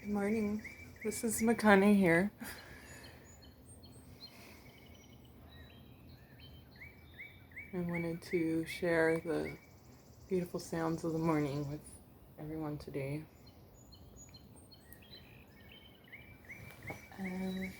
Good morning. This is Makané here. I wanted to share the beautiful sounds of the morning with everyone today. And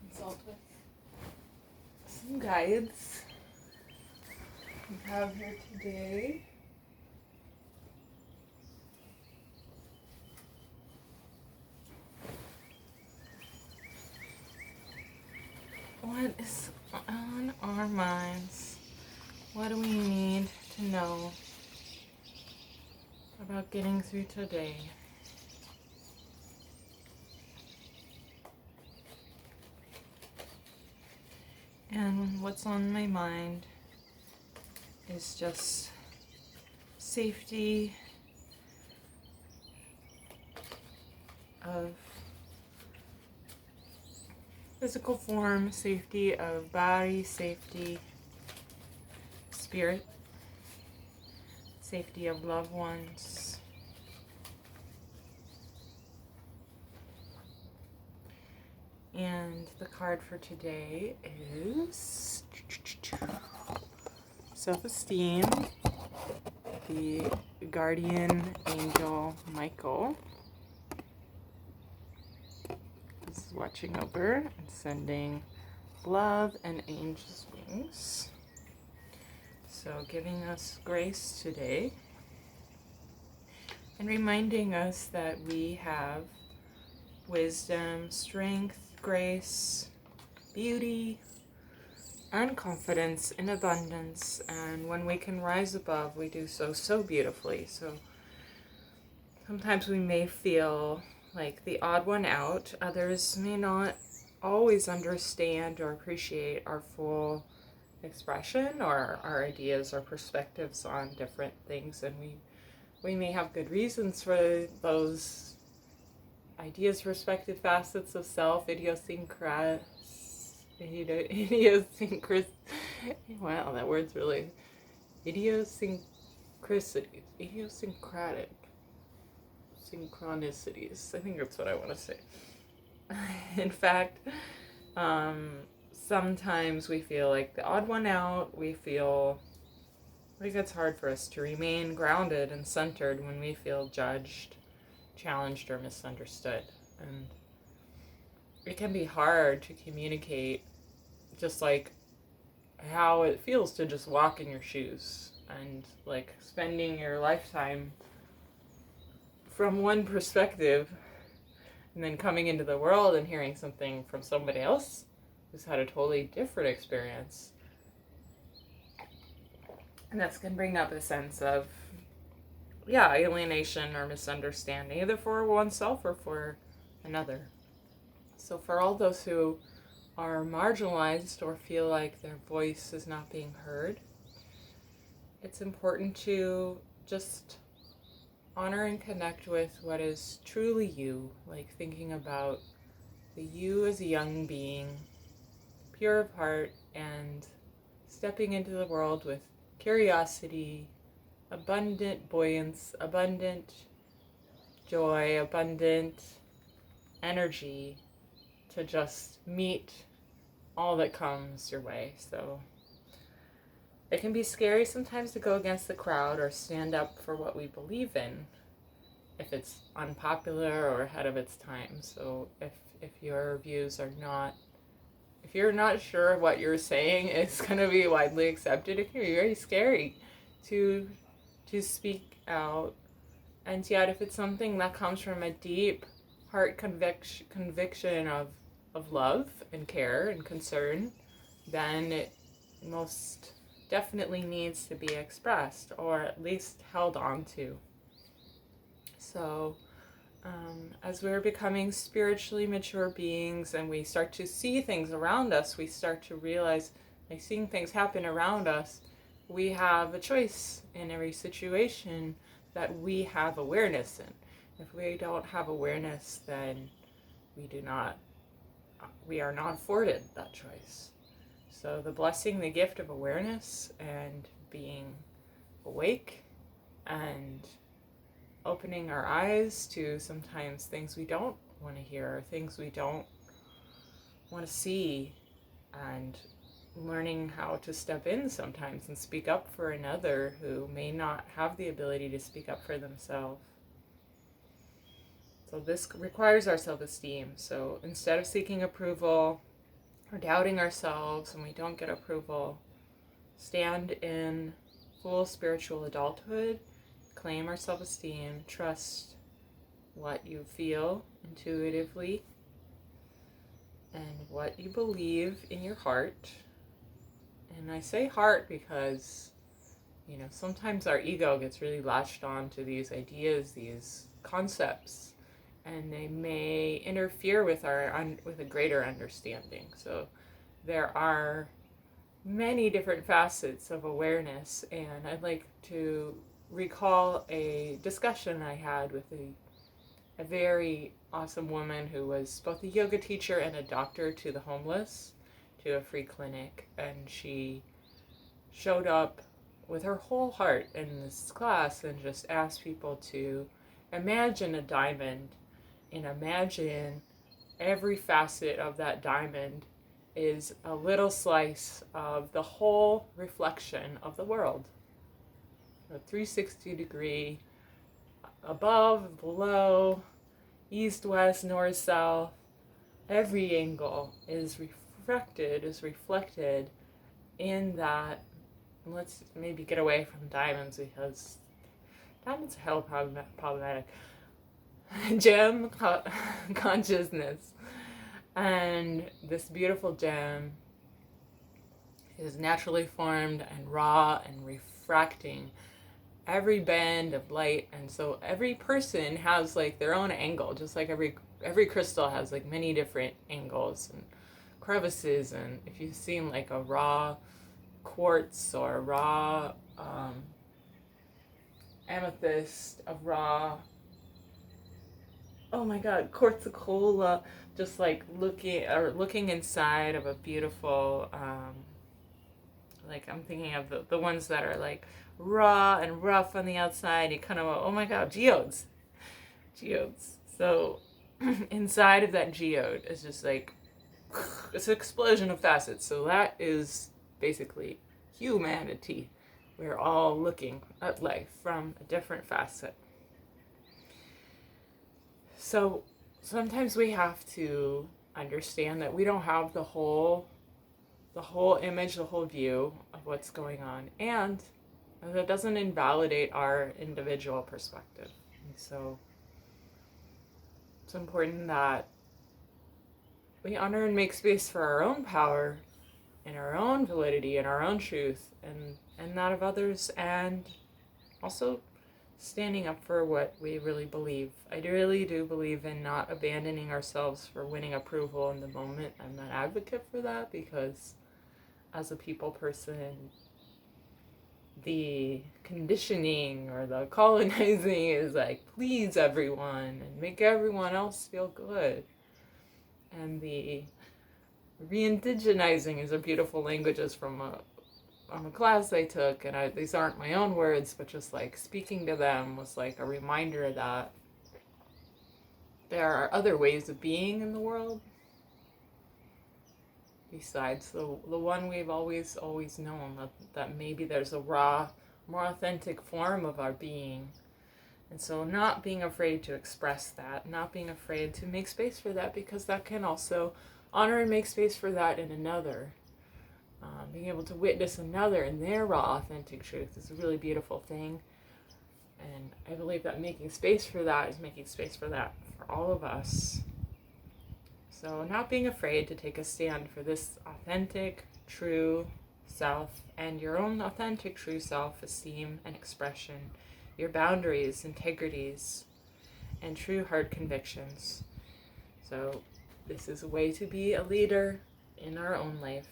consult with some guides we have here today. What is on our minds? What do we need to know about getting through today? And what's on my mind is just safety of physical form, safety of body, safety, spirit, safety of loved ones. And the card for today is self-esteem, the guardian angel Michael is watching over and sending love and angel's wings. So giving us grace today and reminding us that we have wisdom, strength, grace, beauty, and confidence in abundance. And when we can rise above, we do so beautifully. So sometimes we may feel like the odd one out. Others may not always understand or appreciate our full expression or our ideas or perspectives on different things, and we may have good reasons for those ideas, perspective, facets of self, idiosyncrasies. Wow, that word's really idiosyncratic synchronicities. I think that's what I want to say. In fact, sometimes we feel like the odd one out. We feel like it's hard for us to remain grounded and centered when we feel judged, challenged, or misunderstood. And it can be hard to communicate just like how it feels to just walk in your shoes and like spending your lifetime from one perspective and then coming into the world and hearing something from somebody else who's had a totally different experience. And that's going to bring up a sense of, alienation or misunderstanding, either for oneself or for another. So for all those who are marginalized or feel like their voice is not being heard, it's important to just honor and connect with what is truly you, like thinking about the you as a young being, pure of heart, and stepping into the world with curiosity, abundant buoyance, abundant joy, abundant energy to just meet all that comes your way. So it can be scary sometimes to go against the crowd or stand up for what we believe in if it's unpopular or ahead of its time. So if your views are not, if you're not sure what you're saying is going to be widely accepted, it can be very scary to speak out. And yet if it's something that comes from a deep heart conviction of love and care and concern, then it most definitely needs to be expressed or at least held on to. So as we're becoming spiritually mature beings and we start to see things around us, we start to realize, like seeing things happen around us, we have a choice in every situation that we have awareness in. If we don't have awareness, then we are not afforded that choice. So the blessing, the gift of awareness and being awake and opening our eyes to sometimes things we don't want to hear, or things we don't want to see, and learning how to step in sometimes and speak up for another who may not have the ability to speak up for themselves. So this requires our self-esteem. So instead of seeking approval or doubting ourselves when we don't get approval, stand in full spiritual adulthood, claim our self-esteem, trust what you feel intuitively and what you believe in your heart. And I say heart because, sometimes our ego gets really latched on to these ideas, these concepts, and they may interfere with with a greater understanding. So there are many different facets of awareness, and I'd like to recall a discussion I had with a very awesome woman who was both a yoga teacher and a doctor to the homeless, to a free clinic, and she showed up with her whole heart in this class and just asked people to imagine a diamond and imagine every facet of that diamond is a little slice of the whole reflection of the world. A 360 degree, above, below, east, west, north, south, every angle is reflected in that. Let's maybe get away from diamonds because diamonds are hell problematic. Gem consciousness. And this beautiful gem is naturally formed and raw and refracting every band of light, and so every person has like their own angle, just like every crystal has like many different angles and crevices. And if you've seen like a raw quartz or a raw amethyst, a raw, oh my god, quartzicola, just like looking inside of a beautiful like I'm thinking of the ones that are like raw and rough on the outside. You kind of, oh my god, geodes. So inside of that geode is just like, it's an explosion of facets. So that is basically humanity. We're all looking at life from a different facet. So sometimes we have to understand that we don't have the whole image, the whole view of what's going on, and that doesn't invalidate our individual perspective. And so it's important that we honor and make space for our own power and our own validity and our own truth and that of others, and also standing up for what we really believe. I really do believe in not abandoning ourselves for winning approval in the moment. I'm not an advocate for that because as a people person, the conditioning or the colonizing is like please everyone and make everyone else feel good. And the re-indigenizing is a beautiful languages from a class I took, and these aren't my own words, but just like speaking to them was like a reminder that there are other ways of being in the world besides the one we've always known, that maybe there's a raw, more authentic form of our being. And so not being afraid to express that, not being afraid to make space for that, because that can also honor and make space for that in another. Being able to witness another in their raw, authentic truth is a really beautiful thing. And I believe that making space for that is making space for that for all of us. So not being afraid to take a stand for this authentic, true self, and your own authentic, true self-esteem and expression, your boundaries, integrities, and true heart convictions. So this is a way to be a leader in our own life.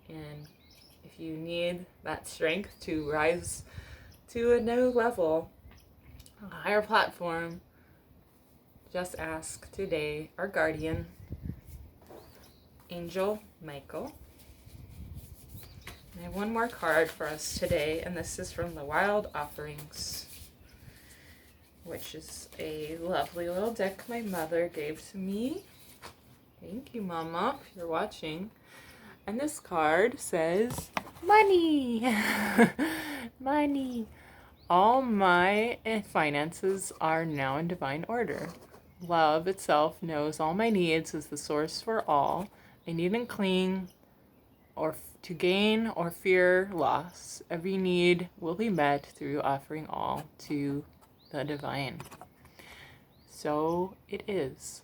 And if you need that strength to rise to a new level, a higher platform, just ask today our guardian, Angel Michael. I have one more card for us today, and this is from the Wild Offerings. which is a lovely little deck my mother gave to me. Thank you, Mama, if you're watching. And this card says, money! Money! All my finances are now in divine order. Love itself knows all my needs, is the source for all. I needn't cling or to gain or fear loss. Every need will be met through offering all to the divine. So it is.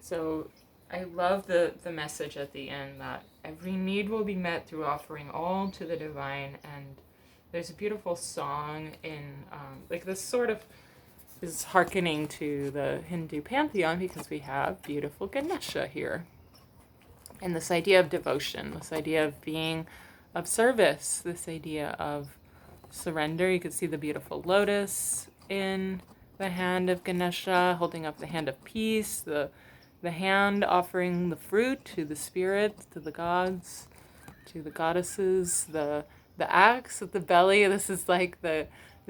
So I love the message at the end that every need will be met through offering all to the divine. And there's a beautiful song in, like this sort of is hearkening to the Hindu pantheon because we have beautiful Ganesha here. And this idea of devotion, this idea of being of service, this idea of surrender. You can see the beautiful lotus in the hand of Ganesha, holding up the hand of peace, the hand offering the fruit to the spirits, to the gods, to the goddesses, the axe at the belly. This is like the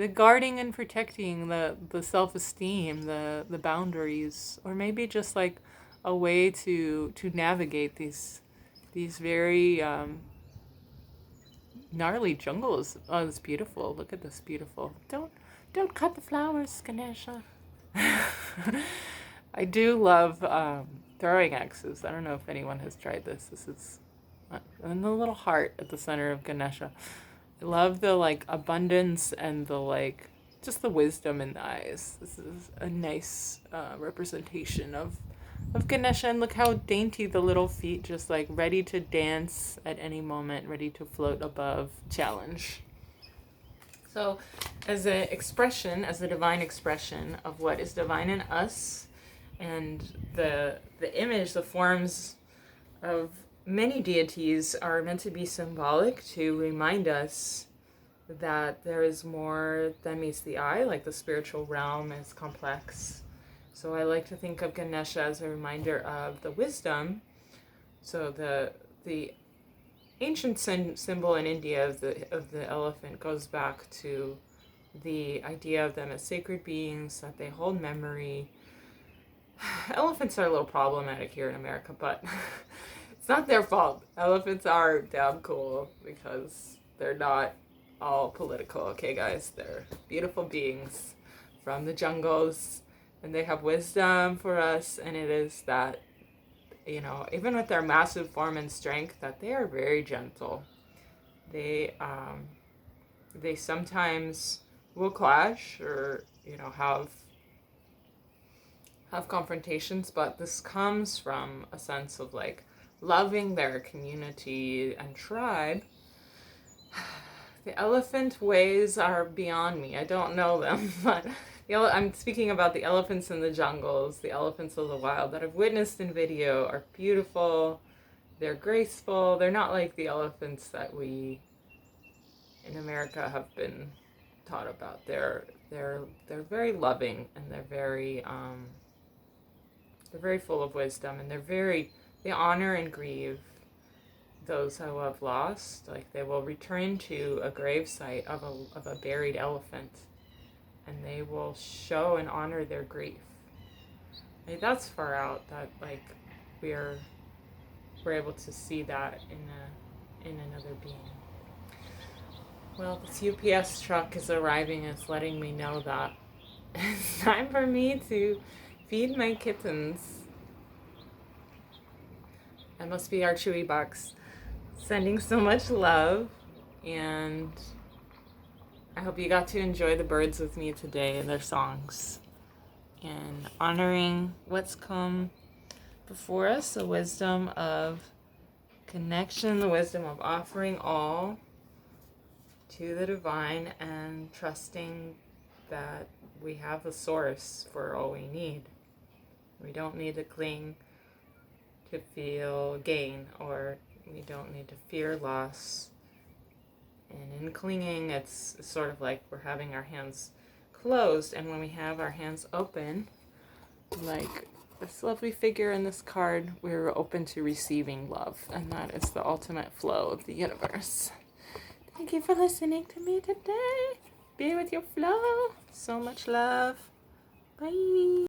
guarding and protecting the self-esteem, the boundaries, or maybe just like a way to navigate these very gnarly jungles. Oh, it's beautiful. Look at this beautiful. Don't cut the flowers, Ganesha. I do love throwing axes. I don't know if anyone has tried this. This is and the little heart at the center of Ganesha. I love the like abundance and the like just the wisdom in the eyes. This is a nice representation of Ganesha, and look how dainty the little feet, just like ready to dance at any moment, ready to float above challenge. So as an expression, as a divine expression of what is divine in us, and the image, the forms of many deities are meant to be symbolic to remind us that there is more than meets the eye, like the spiritual realm is complex. So I like to think of Ganesha as a reminder of the wisdom. So the ancient symbol in India of the elephant goes back to the idea of them as sacred beings, that they hold memory. Elephants are a little problematic here in America, but it's not their fault. Elephants are damn cool because they're not all political, okay, guys? They're beautiful beings from the jungles, and they have wisdom for us, and it is that, you know, even with their massive form and strength, that they are very gentle. They sometimes will clash or, you know, have confrontations, but this comes from a sense of like loving their community and tribe. The elephant ways are beyond me. I don't know them, but I'm speaking about the elephants in the jungles, the elephants of the wild that I've witnessed in video are beautiful. They're graceful. They're not like the elephants that we in America have been taught about. They're very loving, and they're very full of wisdom, and they honor and grieve those who have lost. Like they will return to a grave site of a buried elephant, and they will show and honor their grief. Like that's far out that like we're able to see that in another being. Well, this UPS truck is arriving and it's letting me know that it's time for me to feed my kittens. That must be our Chewy box. Sending so much love, and I hope you got to enjoy the birds with me today and their songs, and honoring what's come before us, the wisdom of connection, the wisdom of offering all to the divine, and trusting that we have a source for all we need. We don't need to cling to feel gain, or we don't need to fear loss. And in clinging, it's sort of like we're having our hands closed, and when we have our hands open, like this lovely figure in this card, we're open to receiving love, and that is the ultimate flow of the universe. Thank you for listening to me today. Be with your flow. So much love. Bye.